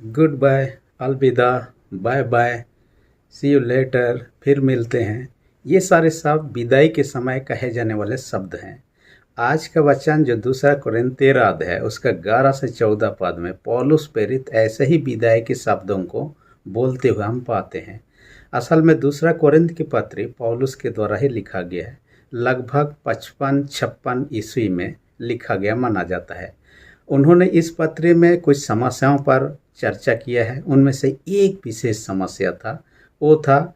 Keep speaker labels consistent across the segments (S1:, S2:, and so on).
S1: Good bye, अलविदा, bye bye, see you later, फिर मिलते हैं। ये सारे शब्द विदाई के समय कहे जाने वाले शब्द हैं। आज का वचन जो दूसरा कोरिन्थ 13 अध्याय उसका 11 से 14 पद में पौलुस प्रेरित ऐसे ही विदाई के शब्दों को बोलते हुए हम पाते हैं। असल में दूसरा कोरिन्थ की पत्री पौलुस के द्वारा ही लिखा गया है। लगभग 55-56 ईस्वी में लिखा गया माना जाता है। उन्होंने इस पत्र में कुछ समस्याओं पर चर्चा किया है। उनमें से एक विशेष समस्या था, वो था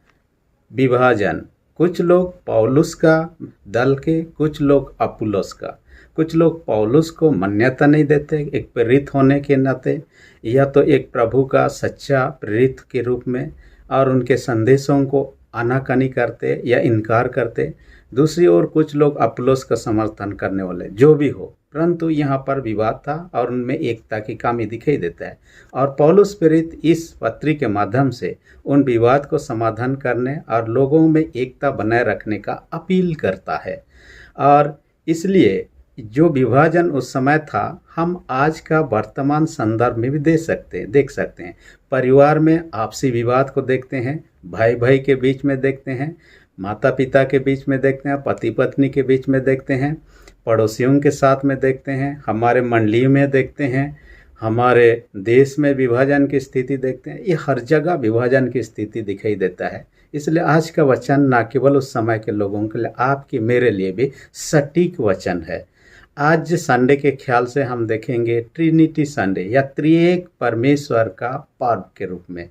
S1: विभाजन। कुछ लोग पौलुस का दल के, कुछ लोग अपुल्लोस का। कुछ लोग पौलुस को मान्यता नहीं देते एक प्रेरित होने के नाते, या तो एक प्रभु का सच्चा प्रेरित के रूप में, और उनके संदेशों को आनाकानी करते या इनकार करते। दूसरी ओर कुछ लोग अपुल्लोस का समर्थन करने वाले, जो भी हो, परंतु यहाँ पर विवाद था और उनमें एकता की कमी दिखाई देता है। और पौलुस प्रेरित इस पत्री के माध्यम से उन विवाद को समाधान करने और लोगों में एकता बनाए रखने का अपील करता है। और इसलिए जो विभाजन उस समय था, हम आज का वर्तमान संदर्भ में भी देख सकते हैं। परिवार में आपसी विवाद को देखते हैं, भाई भाई के बीच में देखते हैं, माता पिता के बीच में देखते हैं, पति पत्नी के बीच में देखते हैं, पड़ोसियों के साथ में देखते हैं, हमारे मंडली में देखते हैं, हमारे देश में विभाजन की स्थिति देखते हैं। ये हर जगह विभाजन की स्थिति दिखाई देता है। इसलिए आज का वचन न केवल उस समय के लोगों के लिए, आपके मेरे लिए भी सटीक वचन है। आज संडे के ख्याल से हम देखेंगे ट्रिनिटी संडे या त्रिएक परमेश्वर का पर्व के रूप में।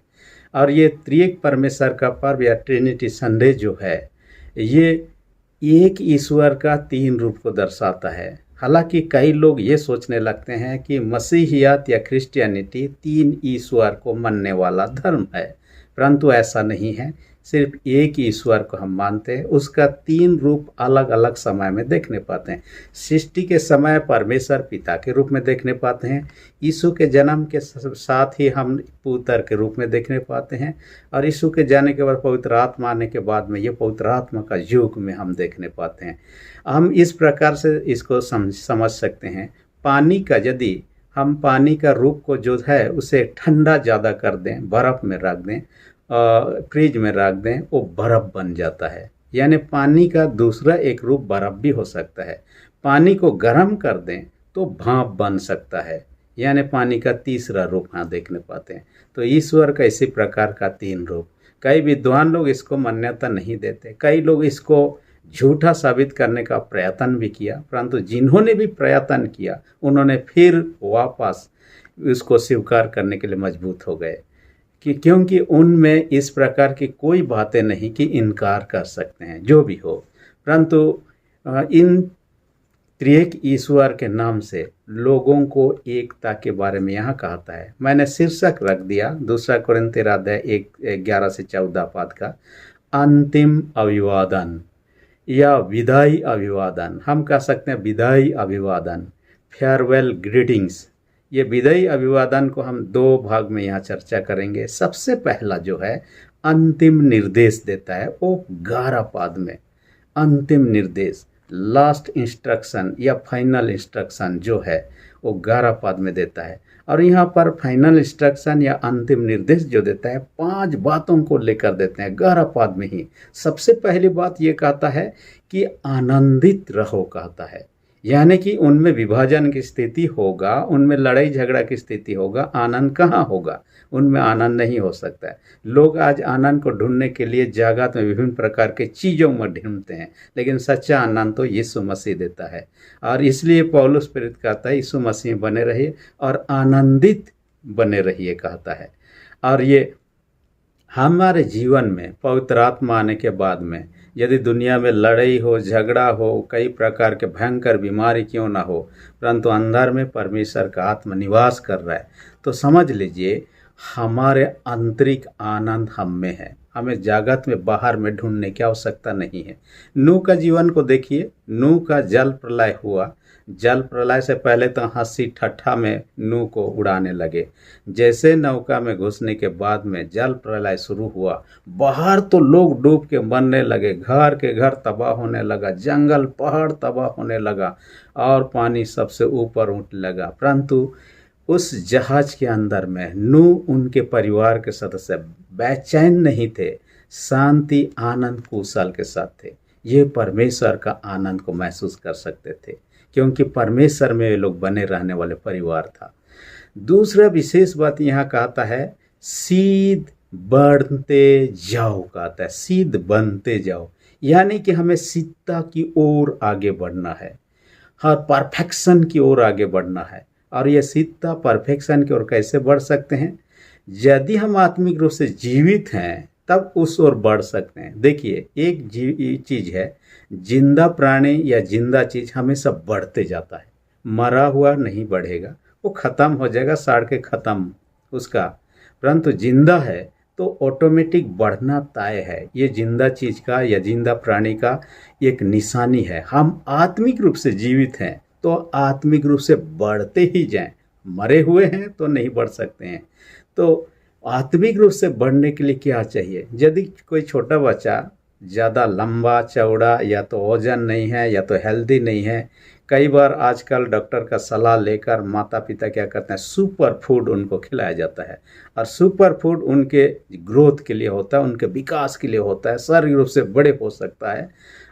S1: और ये त्रिएक परमेश्वर का पर्व या ट्रिनिटी संडे जो है, ये एक ईश्वर का तीन रूप को दर्शाता है। हालांकि कई लोग ये सोचने लगते हैं कि मसीहियत या क्रिश्चियनिटी तीन ईश्वर को मानने वाला धर्म है, परंतु ऐसा नहीं है। सिर्फ एक ईश्वर को हम मानते हैं, उसका तीन रूप अलग अलग समय में देखने पाते हैं। सृष्टि के समय परमेश्वर पिता के रूप में देखने पाते हैं, यीशु के जन्म के साथ ही हम पुत्र के रूप में देखने पाते हैं, और यीशु के जाने के बाद पवित्र आत्मा आने के बाद में ये पवित्र आत्मा का युग में हम देखने पाते हैं। हम इस प्रकार से इसको समझ सकते हैं। पानी का, यदि हम पानी का रूप को जो है उसे ठंडा ज़्यादा कर दें, बर्फ़ में रख दें, फ्रिज में रख दें, वो बर्फ़ बन जाता है। यानी पानी का दूसरा एक रूप बर्फ़ भी हो सकता है। पानी को गर्म कर दें तो भाप बन सकता है, यानी पानी का तीसरा रूप यहाँ देखने पाते हैं। तो ईश्वर का इसी प्रकार का तीन रूप। कई विद्वान लोग इसको मान्यता नहीं देते, कई लोग इसको झूठा साबित करने का प्रयत्न भी किया, परंतु जिन्होंने भी प्रयत्न किया उन्होंने फिर वापस उसको स्वीकार करने के लिए मजबूत हो गए, क्योंकि उनमें इस प्रकार की कोई बातें नहीं कि इनकार कर सकते हैं, जो भी हो। परंतु इन त्रिएक ईश्वर के नाम से लोगों को एकता के बारे में यहाँ कहता है। मैंने शीर्षक रख दिया दूसरा कोरिन्थ 13 अध्याय 11 से 14 पद का, अंतिम अभिवादन या विदाई अभिवादन। हम कह सकते हैं विदाई अभिवादन, फेयरवेल ग्रीटिंग्स। ये विदाई अभिवादन को हम दो भाग में यहाँ चर्चा करेंगे। सबसे पहला जो है अंतिम निर्देश देता है, वो 11 पद में अंतिम निर्देश, लास्ट इंस्ट्रक्शन या फाइनल इंस्ट्रक्शन जो है वो 11 पद में देता है। और यहाँ पर फाइनल इंस्ट्रक्शन या अंतिम निर्देश जो देता है 5 बातों को लेकर देते हैं 11 पद में ही। सबसे पहली बात ये कहता है कि आनंदित रहो, कहता है। यानी कि उनमें विभाजन की स्थिति होगा, उनमें लड़ाई झगड़ा की स्थिति होगा, आनंद कहाँ होगा? उनमें आनंद नहीं हो सकता है। लोग आज आनंद को ढूंढने के लिए जगत में विभिन्न प्रकार के चीज़ों में ढूंढते हैं, लेकिन सच्चा आनंद तो यीशु मसीह देता है। और इसलिए पौलुस प्रेरित कहता है यीशु मसीह बने रहिए और आनंदित बने रहिए, कहता है। और ये हमारे जीवन में पवित्र आत्मा आने के बाद में यदि दुनिया में लड़ाई हो, झगड़ा हो, कई प्रकार के भयंकर बीमारी क्यों ना हो, परंतु अंदर में परमेश्वर का आत्मा निवास कर रहा है, तो समझ लीजिए हमारे आंतरिक आनंद हम में है। हमें जगत में बाहर में ढूंढने की आवश्यकता नहीं है। नूह का जीवन को देखिए, नूह का जल प्रलय हुआ। जल प्रलय से पहले तो हंसी ठट्ठा में नूह को उड़ाने लगे। जैसे नौका में घुसने के बाद में जल प्रलय शुरू हुआ, बाहर तो लोग डूब के मरने लगे, घर के घर तबाह होने लगा, जंगल पहाड़ तबाह होने लगा और पानी सबसे ऊपर उठने लगा। परंतु उस जहाज के अंदर में नूह उनके परिवार के सदस्य बेचैन नहीं थे, शांति आनंद कुशल के साथ थे। ये परमेश्वर का आनंद को महसूस कर सकते थे, क्योंकि परमेश्वर में वे लोग बने रहने वाले परिवार था। दूसरा विशेष बात यहाँ कहता है, सीध बढ़ते जाओ कहता है, सीध बनते जाओ, यानी कि हमें सिद्धता की ओर आगे बढ़ना है, हर परफेक्शन की ओर आगे बढ़ना है। और ये सिद्धता परफेक्शन की ओर कैसे बढ़ सकते हैं? यदि हम आत्मिक रूप से जीवित हैं तब उस ओर बढ़ सकते हैं। देखिए, एक चीज है, जिंदा प्राणी या जिंदा चीज हमेशा बढ़ते जाता है, मरा हुआ नहीं बढ़ेगा, वो खत्म हो जाएगा, सड़ के खत्म उसका। परंतु जिंदा है तो ऑटोमेटिक बढ़ना तय है। ये जिंदा चीज का या जिंदा प्राणी का एक निशानी है। हम आत्मिक रूप से जीवित हैं तो आत्मिक रूप से बढ़ते ही जाएं, मरे हुए हैं तो नहीं बढ़ सकते हैं। तो आत्मिक रूप से बढ़ने के लिए क्या चाहिए? यदि कोई छोटा बच्चा ज़्यादा लंबा चौड़ा या तो वजन नहीं है या तो हेल्दी नहीं है, कई बार आजकल डॉक्टर का सलाह लेकर माता पिता क्या करते हैं, सुपर फूड उनको खिलाया जाता है। और सुपर फूड उनके ग्रोथ के लिए होता है, उनके विकास के लिए होता है, शारीरिक रूप से बड़े हो सकता है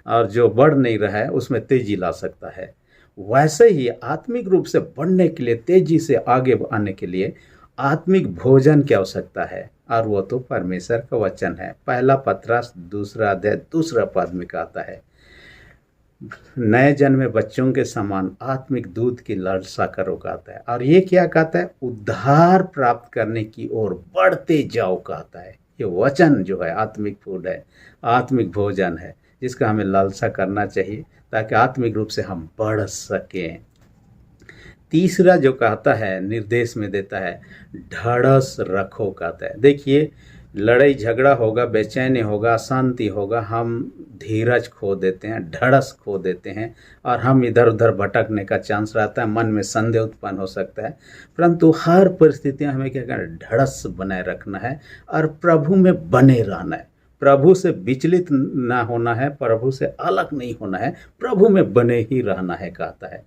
S1: और जो बढ़ नहीं रहा है उसमें तेजी ला सकता है। वैसे ही आत्मिक रूप से बढ़ने के लिए, तेजी से आगे आने के लिए आत्मिक भोजन की आवश्यकता है, और वो तो परमेश्वर का वचन है। पहला पतरस 2 अध्याय 2 पद में कहता है, नए जन्मे बच्चों के समान आत्मिक दूध की लालसा करो कहता है। और ये क्या कहता है? उद्धार प्राप्त करने की ओर बढ़ते जाओ कहता है। ये वचन जो है आत्मिक फूड है, आत्मिक भोजन है, जिसका हमें लालसा करना चाहिए ताकि आत्मिक रूप से हम बढ़ सकें। तीसरा जो कहता है, निर्देश में देता है, ढाढ़स रखो कहता है। देखिए, लड़ाई झगड़ा होगा, बेचैनी होगा, अशांति होगा, हम धीरज खो देते हैं, ढाढ़स खो देते हैं और हम इधर उधर भटकने का चांस रहता है, मन में संदेह उत्पन्न हो सकता है। परंतु हर परिस्थिति में हमें क्या करना है? ढाढ़स बनाए रखना है और प्रभु में बने रहना है। प्रभु से विचलित ना होना है, प्रभु से अलग नहीं होना है, प्रभु में बने ही रहना है कहता है।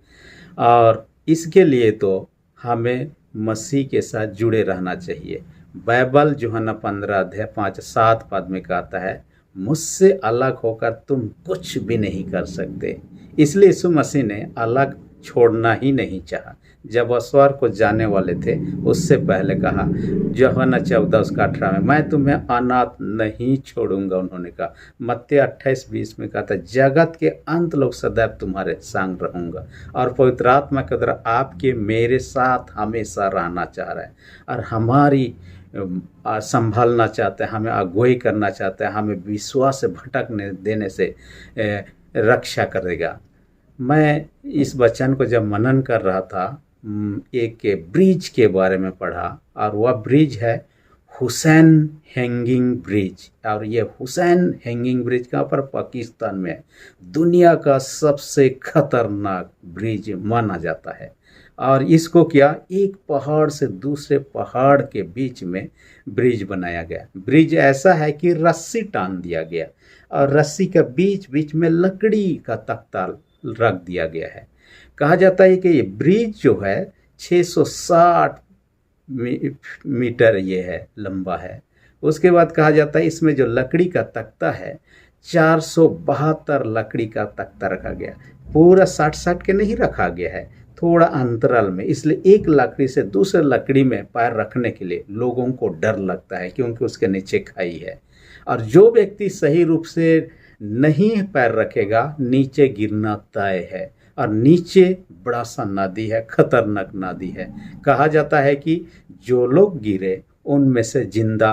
S1: और इसके लिए तो हमें मसीह के साथ जुड़े रहना चाहिए। बाइबल यूहन्ना 15 अध्याय 5-7 पद में कहता है, मुझसे अलग होकर तुम कुछ भी नहीं कर सकते। इसलिए यीशु मसीह ने अलग छोड़ना ही नहीं चाहा। जब वह स्वर्ग को जाने वाले थे उससे पहले कहा, यूहन्ना 14:18 में, मैं तुम्हें अनाथ नहीं छोड़ूंगा। उन्होंने कहा मत्ती 28:20 में कहा था, जगत के अंत लोग सदैव तुम्हारे संग रहूंगा। और पवित्र आत्मा के द्वारा आपके मेरे साथ हमेशा रहना चाह रहा है और हमारी संभालना चाहते हैं, हमें अगुवाई करना चाहते हैं, हमें विश्वास से भटकने देने से रक्षा करेगा। मैं इस वचन को जब मनन कर रहा था, एक ब्रिज के बारे में पढ़ा और वह ब्रिज है हुसैन हैंगिंग ब्रिज। और ये हुसैन हैंगिंग ब्रिज कहाँ पर? पाकिस्तान में है। दुनिया का सबसे खतरनाक ब्रिज माना जाता है। और इसको क्या, एक पहाड़ से दूसरे पहाड़ के बीच में ब्रिज बनाया गया। ब्रिज ऐसा है कि रस्सी टान दिया गया और रस्सी के बीच बीच में लकड़ी का तख्ता रख दिया गया है। कहा जाता है कि ये ब्रिज जो है 660 मीटर ये है, लंबा है। उसके बाद कहा जाता है इसमें जो लकड़ी का तख्ता है 472 लकड़ी का तख्ता रखा गया। पूरा 60-60 के नहीं रखा गया है, थोड़ा अंतराल में। इसलिए एक लकड़ी से दूसरे लकड़ी में पैर रखने के लिए लोगों को डर लगता है, क्योंकि उसके नीचे खाई है। और जो व्यक्ति सही रूप से नहीं पैर रखेगा, नीचे गिरना तय है। और नीचे बड़ा सा नदी है, खतरनाक नदी है। कहा जाता है कि जो लोग गिरे उनमें से जिंदा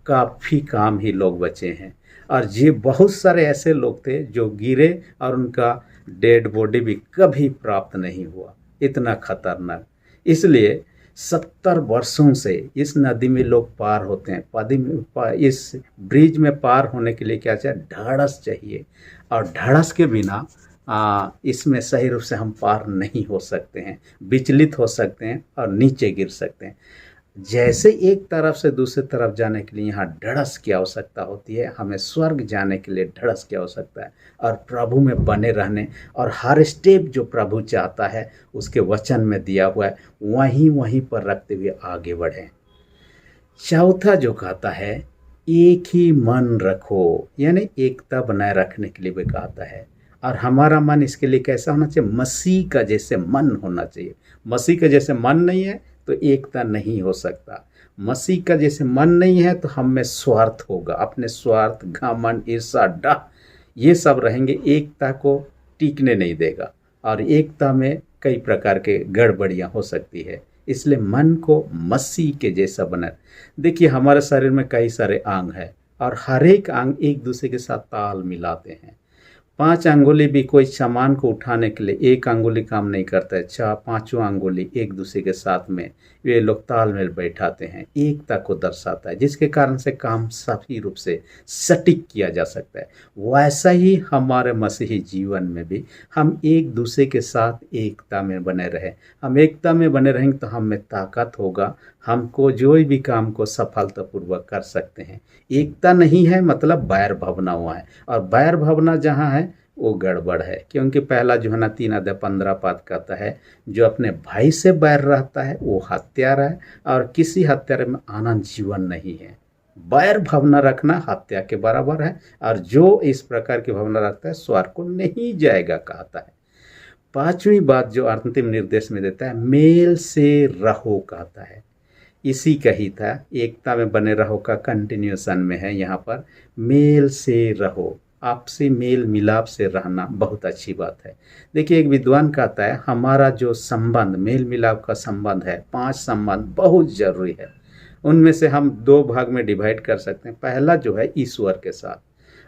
S1: काफ़ी कम ही लोग बचे हैं। और ये बहुत सारे ऐसे लोग थे जो गिरे और उनका डेड बॉडी भी कभी प्राप्त नहीं हुआ। इतना खतरनाक। इसलिए 70 वर्षों से इस नदी में लोग पार होते हैं। इस ब्रिज में पार होने के लिए क्या चाहिए? ढाढ़स चाहिए। और ढाढ़स के बिना इसमें सही रूप से हम पार नहीं हो सकते हैं, विचलित हो सकते हैं और नीचे गिर सकते हैं। जैसे एक तरफ से दूसरी तरफ जाने के लिए यहाँ ढड़स की आवश्यकता होती है, हमें स्वर्ग जाने के लिए ढड़स की आवश्यकता है और प्रभु में बने रहने और हर स्टेप जो प्रभु चाहता है उसके वचन में दिया हुआ है वहीं वहीं पर रखते हुए आगे बढ़ें। चौथा जो कहता है एक ही मन रखो, यानी एकता बनाए रखने के लिए भी कहता है। और हमारा मन इसके लिए कैसा होना चाहिए? मसीह का जैसे मन होना चाहिए। मसीह का जैसे मन नहीं है तो एकता नहीं हो सकता। मसीह का जैसे मन नहीं है तो हम में स्वार्थ होगा, अपने स्वार्थ, घमंड, ईर्ष्या, डाह ये सब रहेंगे, एकता को टिकने नहीं देगा और एकता में कई प्रकार के गड़बड़ियाँ हो सकती है। इसलिए मन को मसीह के जैसा बना। देखिए हमारे शरीर में कई सारे अंग हैं और हर एक अंग एक दूसरे के साथ ताल मिलाते हैं। 5 अंगुली भी कोई सामान को उठाने के लिए एक अंगुली काम नहीं करता है, 4-5 अंगुली एक दूसरे के साथ में वे लोग तालमेल बैठाते हैं, एकता को दर्शाता है, जिसके कारण से काम सही रूप से सटीक किया जा सकता है। वैसा ही हमारे मसीही जीवन में भी हम एक दूसरे के साथ एकता में बने रहें। हम एकता में बने रहेंगे तो हम में ताकत होगा, हमको जो भी काम को सफलतापूर्वक कर सकते हैं। एकता नहीं है मतलब बैर भावना हुआ है, और बैर भावना जहाँ है वो गड़बड़ है, क्योंकि पहला यूहन्ना 3:15 कहता है जो अपने भाई से बैर रहता है वो हत्यारा है और किसी हत्यारे में आनंद जीवन नहीं है। बैर भावना रखना हत्या के बराबर है और जो इस प्रकार की भावना रखता है स्वर्ग को नहीं जाएगा कहता है। 5वीं बात जो अंतिम निर्देश में देता है मेल से रहो कहता है। इसी का ही था, एकता में बने रहो का कंटिन्यूएशन में है यहाँ पर, मेल से रहो, आपसी मेल मिलाप से रहना बहुत अच्छी बात है। देखिए एक विद्वान कहता है हमारा जो संबंध मेल मिलाप का संबंध है, 5 संबंध बहुत जरूरी है। उनमें से हम 2 भाग में डिवाइड कर सकते हैं। पहला जो है ईश्वर के साथ,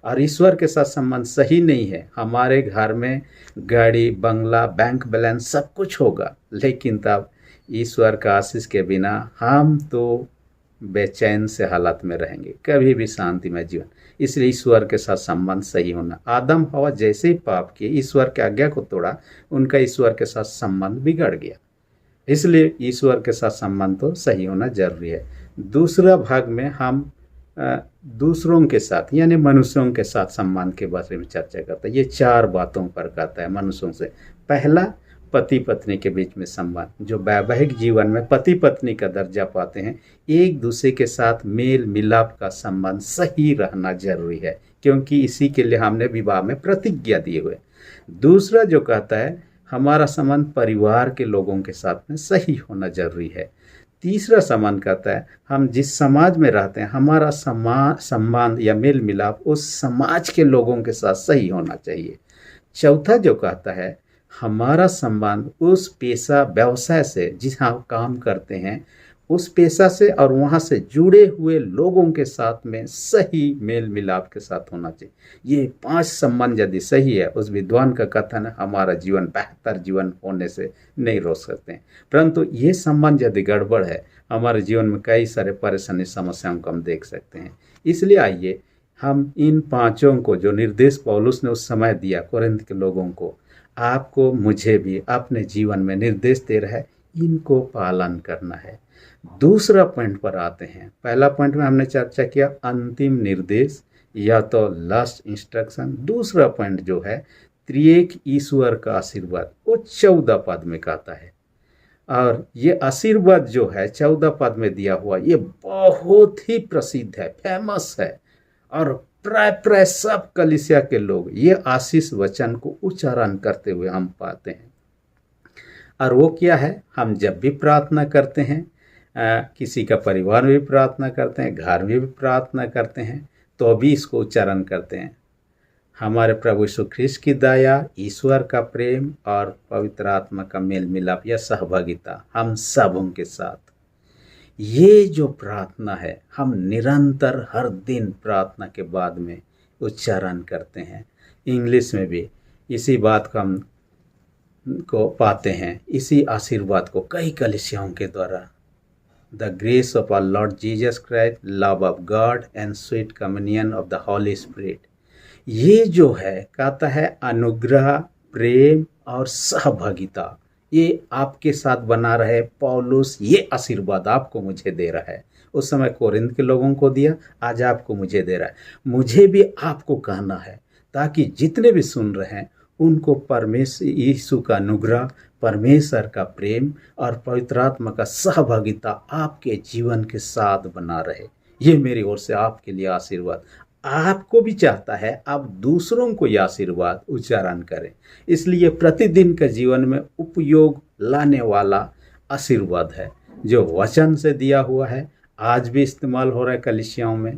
S1: और ईश्वर के साथ संबंध सही नहीं है, हमारे घर में गाड़ी, बंगला, बैंक बैलेंस सब कुछ होगा, लेकिन तब ईश्वर का आशीष के बिना हम तो बेचैन से हालत में रहेंगे, कभी भी शांति में जीवन। इसलिए ईश्वर के साथ संबंध सही होना। आदम हवा जैसे ही पाप किए, ईश्वर की आज्ञा को तोड़ा, उनका ईश्वर के साथ संबंध बिगड़ गया। इसलिए ईश्वर के साथ संबंध तो सही होना जरूरी है। दूसरा भाग में हम दूसरों के साथ यानी मनुष्यों के साथ संबंध के बारे में चर्चा करते हैं। ये 4 बातों पर कहता है मनुष्यों से। पहला पति पत्नी के बीच में संबंध, जो वैवाहिक जीवन में पति पत्नी का दर्जा पाते हैं, एक दूसरे के साथ मेल मिलाप का संबंध सही रहना जरूरी है, क्योंकि इसी के लिए हमने विवाह में प्रतिज्ञा दिए हुए। दूसरा जो कहता है हमारा संबंध परिवार के लोगों के साथ में सही होना जरूरी है। तीसरा संबंध कहता है हम जिस समाज में रहते हैं हमारा संबंध या मेल मिलाप उस समाज के लोगों के साथ सही होना चाहिए। चौथा जो कहता है हमारा संबंध उस पेशा व्यवसाय से जहाँ काम करते हैं उस पेशा से और वहाँ से जुड़े हुए लोगों के साथ में सही मेल मिलाप के साथ होना चाहिए। ये 5 संबंध यदि सही है, उस विद्वान का कथन है हमारा जीवन बेहतर जीवन होने से नहीं रोक सकते हैं। परंतु ये संबंध यदि गड़बड़ है, हमारे जीवन में कई सारे परेशानी समस्याओं को हम देख सकते हैं। इसलिए आइए हम इन 5 को जो निर्देश पौलुस ने उस समय दिया कोरिन्थ के लोगों को, आपको मुझे भी अपने जीवन में निर्देश दे रहा है, इनको पालन करना है। दूसरा पॉइंट पर आते हैं। पहला पॉइंट में हमने चर्चा किया अंतिम निर्देश या तो लास्ट इंस्ट्रक्शन। दूसरा पॉइंट जो है त्रिएक ईश्वर का आशीर्वाद, वो 14 पद में कहता है। और ये आशीर्वाद जो है 14 पद में दिया हुआ, ये बहुत ही प्रसिद्ध है, फेमस है, और प्राय सब कलीसिया के लोग ये आशीष वचन को उच्चारण करते हुए हम पाते हैं। और वो क्या है, हम जब भी प्रार्थना करते हैं, किसी का परिवार में भी प्रार्थना करते हैं, घर में भी प्रार्थना करते हैं, तो भी इसको उच्चारण करते हैं हमारे प्रभु यीशु ख्रीस्त की दया, ईश्वर का प्रेम और पवित्र आत्मा का मेल मिलाप या सहभागिता हम सबों के साथ। ये जो प्रार्थना है हम निरंतर हर दिन प्रार्थना के बाद में उच्चारण करते हैं। इंग्लिश में भी इसी बात को हम को पाते हैं, इसी आशीर्वाद को कई कलीसियाओं के द्वारा। The grace of our Lord Jesus Christ, love of God and sweet communion of the Holy Spirit. ये जो है कहता है अनुग्रह, प्रेम और सहभागिता, ये आपके साथ बना रहे। पौलुस ये आशीर्वाद आपको मुझे दे रहा है, उस समय कोरिन्थ के लोगों को दिया, आज आपको मुझे दे रहा है। मुझे भी आपको कहना है ताकि जितने भी सुन रहे हैं उनको परमेश्वर यीशु का अनुग्रह, परमेश्वर का प्रेम और पवित्र आत्मा का सहभागिता आपके जीवन के साथ बना रहे। ये मेरी ओर से आपके लिए आशीर्वाद। आपको भी चाहता है आप दूसरों को यह आशीर्वाद उच्चारण करें, इसलिए प्रतिदिन के जीवन में उपयोग लाने वाला आशीर्वाद है जो वचन से दिया हुआ है, आज भी इस्तेमाल हो रहा है कलीसियाओं में,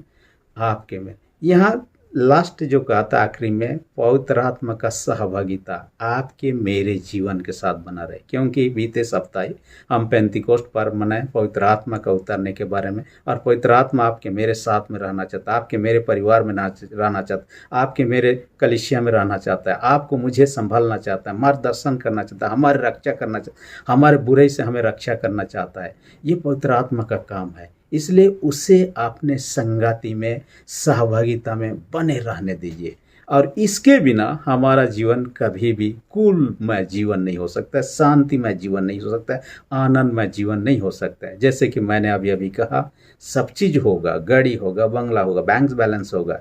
S1: आपके में। यहाँ लास्ट जो कहा था आखिरी में, पवित्र आत्मा का सहभागिता आपके मेरे जीवन के साथ बना रहे। क्योंकि बीते सप्ताह हम पेंतिकोस्ट पर्व मनाए पवित्र आत्मा का उतरने के बारे में, और पवित्र आत्मा आपके मेरे साथ में रहना चाहता है, आपके मेरे परिवार में रहना चाहता है, आपके मेरे कलीसिया में रहना चाहता है, आपको मुझे संभालना चाहता है, मार्गदर्शन करना चाहता है, हमारी रक्षा करना चाहता है, हमारे बुराई से हमें रक्षा करना चाहता है। ये पवित्र आत्मा का काम है, इसलिए उसे अपने संगाति में, सहभागिता में बने रहने दीजिए। और इसके बिना हमारा जीवन कभी भी कुलमय जीवन नहीं हो सकता है, शांतिमय जीवन नहीं हो सकता है, आनंदमय जीवन नहीं हो सकता है। जैसे कि मैंने अभी कहा, सब चीज़ होगा, गाड़ी होगा, बंगला होगा, बैंक बैलेंस होगा,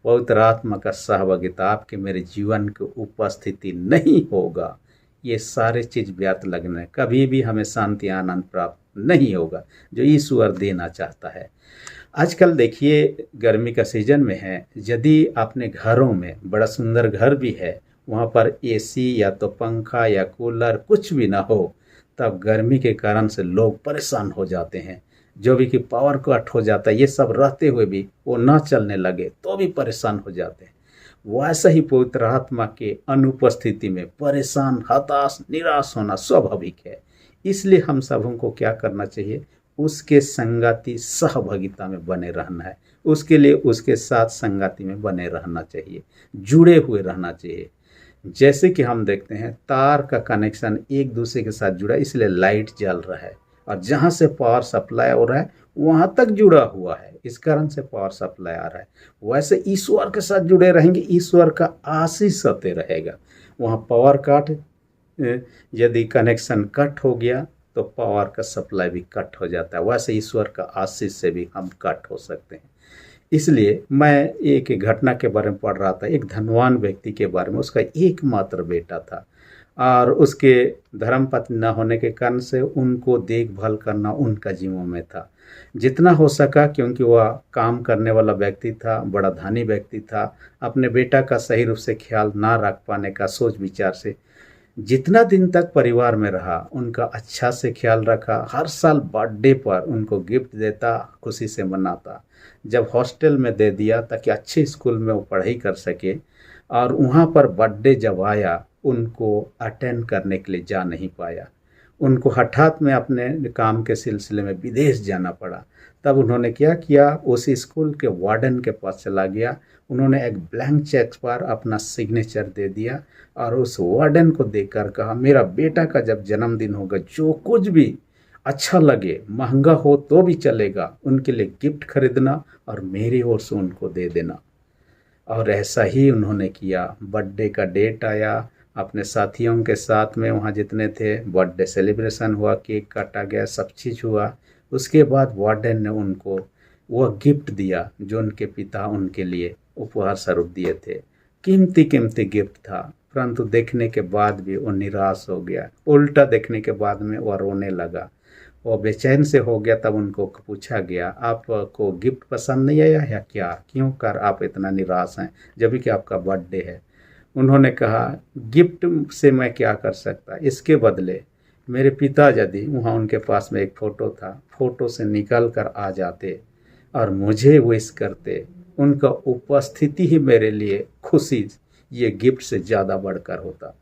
S1: पवित्र आत्मा का सहभागिता आपके मेरे जीवन की उपस्थिति नहीं होगा, ये सारे चीज़ व्यर्थ लगने, कभी भी हमें शांति आनंद प्राप्त नहीं होगा जो ईश्वर देना चाहता है। आजकल देखिए गर्मी का सीजन में है, यदि अपने घरों में, बड़ा सुंदर घर भी है, वहाँ पर एसी या तो पंखा या कूलर कुछ भी ना हो, तब गर्मी के कारण से लोग परेशान हो जाते हैं। जो भी कि पावर कट हो जाता है, ये सब रहते हुए भी वो ना चलने लगे तो भी परेशान हो जाते हैं। वैसा ही पवित्र आत्मा के अनुपस्थिति में परेशान, हताश, निराश होना स्वाभाविक है। इसलिए हम सबों को क्या करना चाहिए, उसके संगाति सहभागिता में बने रहना है, उसके लिए उसके साथ संगाति में बने रहना चाहिए, जुड़े हुए रहना चाहिए। जैसे कि हम देखते हैं तार का कनेक्शन एक दूसरे के साथ जुड़ा, इसलिए लाइट जल रहा है, और जहाँ से पावर सप्लाई हो रहा है वहाँ तक जुड़ा हुआ है, इस कारण से पावर सप्लाई आ रहा है। वैसे ईश्वर के साथ जुड़े रहेंगे, ईश्वर का आशीष होते रहेगा। वहाँ पावर कट, यदि कनेक्शन कट हो गया तो पावर का सप्लाई भी कट हो जाता है, वैसे ईश्वर का आशीष से भी हम कट हो सकते हैं। इसलिए मैं एक घटना के बारे में पढ़ रहा था, एक धनवान व्यक्ति के बारे में। उसका एकमात्र बेटा था और उसके धर्मपत्नी न होने के कारण से उनको देखभाल करना उनका जिम्मा में था। जितना हो सका, क्योंकि वह काम करने वाला व्यक्ति था, बड़ा धनी व्यक्ति था, अपने बेटा का सही रूप से ख्याल ना रख पाने का सोच विचार से जितना दिन तक परिवार में रहा उनका अच्छा से ख्याल रखा। हर साल बर्थडे पर उनको गिफ्ट देता, खुशी से मनाता। जब हॉस्टल में दे दिया ताकि अच्छे स्कूल में वो पढ़ाई कर सके, और वहाँ पर बर्थडे जब आया उनको अटेंड करने के लिए जा नहीं पाया। उनको हठात में अपने काम के सिलसिले में विदेश जाना पड़ा। तब उन्होंने क्या किया, उस स्कूल के वार्डन के पास चला गया। उन्होंने एक ब्लैंक चेक पर अपना सिग्नेचर दे दिया और उस वार्डन को देकर कहा, मेरा बेटा का जब जन्मदिन होगा, जो कुछ भी अच्छा लगे, महंगा हो तो भी चलेगा, उनके लिए गिफ्ट खरीदना और मेरी ओर से उनको दे देना। और ऐसा ही उन्होंने किया। बर्थडे का डेट आया, अपने साथियों के साथ में वहाँ जितने थे बर्थडे सेलिब्रेशन हुआ, केक काटा गया, सब चीज़ हुआ। उसके बाद वार्डन ने उनको वह गिफ्ट दिया जो उनके पिता उनके लिए उपहार स्वरूप दिए थे। कीमती कीमती गिफ्ट था, परंतु देखने के बाद भी वो निराश हो गया। उल्टा देखने के बाद में वह रोने लगा, वो बेचैन से हो गया। तब उनको पूछा गया, आपको गिफ्ट पसंद नहीं आया या क्या, क्यों कर आप इतना निराश हैं जब कि आपका बर्थडे है। उन्होंने कहा, गिफ्ट से मैं क्या कर सकता, इसके बदले मेरे पिता यदि वहाँ उनके पास में एक फ़ोटो था, फ़ोटो से निकल कर आ जाते और मुझे विश करते, उनका उपस्थिति ही मेरे लिए खुशी, ये गिफ्ट से ज़्यादा बढ़कर होता।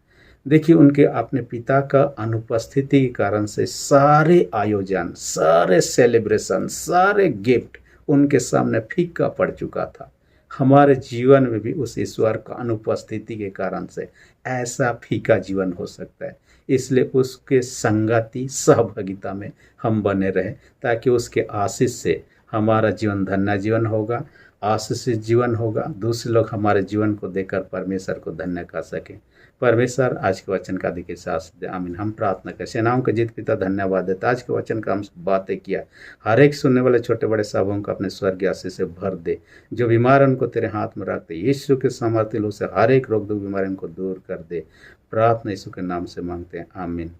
S1: देखिए, उनके अपने पिता का अनुपस्थिति के कारण से सारे आयोजन, सारे सेलिब्रेशन, सारे गिफ्ट उनके सामने फीका पड़ चुका था। हमारे जीवन में भी उस ईश्वर का अनुपस्थिति के कारण से ऐसा फीका जीवन हो सकता है। इसलिए उसके संगति, सहभागिता में हम बने रहें, ताकि उसके आशीष से हमारा जीवन धन्य जीवन होगा, आशीषित जीवन होगा। दूसरे लोग हमारे जीवन को देखकर परमेश्वर को धन्य कर सकें। परमेश्वर आज के वचन का अधिक साहस दे। आमीन। हम प्रार्थना करें। सेनाओं के जीत पिता धन्यवाद देता, आज के वचन का हम बातें किया, हर एक सुनने वाले छोटे बड़े सबों को अपने स्वर्गीय आशीष से भर दे। जो बीमार है उनको तेरे हाथ में रख दे। यीशु के सामर्थ्य लो से हर एक रोग दुख बीमारी उनको दूर कर दे। प्रार्थना यीशु के नाम से मांगते हैं, आमीन।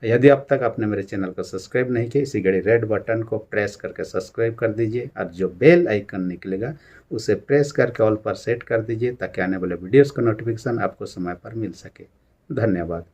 S1: यदि अब तक आपने मेरे चैनल को सब्सक्राइब नहीं किया, इसी घड़ी रेड बटन को प्रेस करके सब्सक्राइब कर दीजिए और जो बेल आइकन निकलेगा उसे प्रेस करके ऑल पर सेट कर दीजिए, ताकि आने वाले वीडियोस का नोटिफिकेशन आपको समय पर मिल सके। धन्यवाद।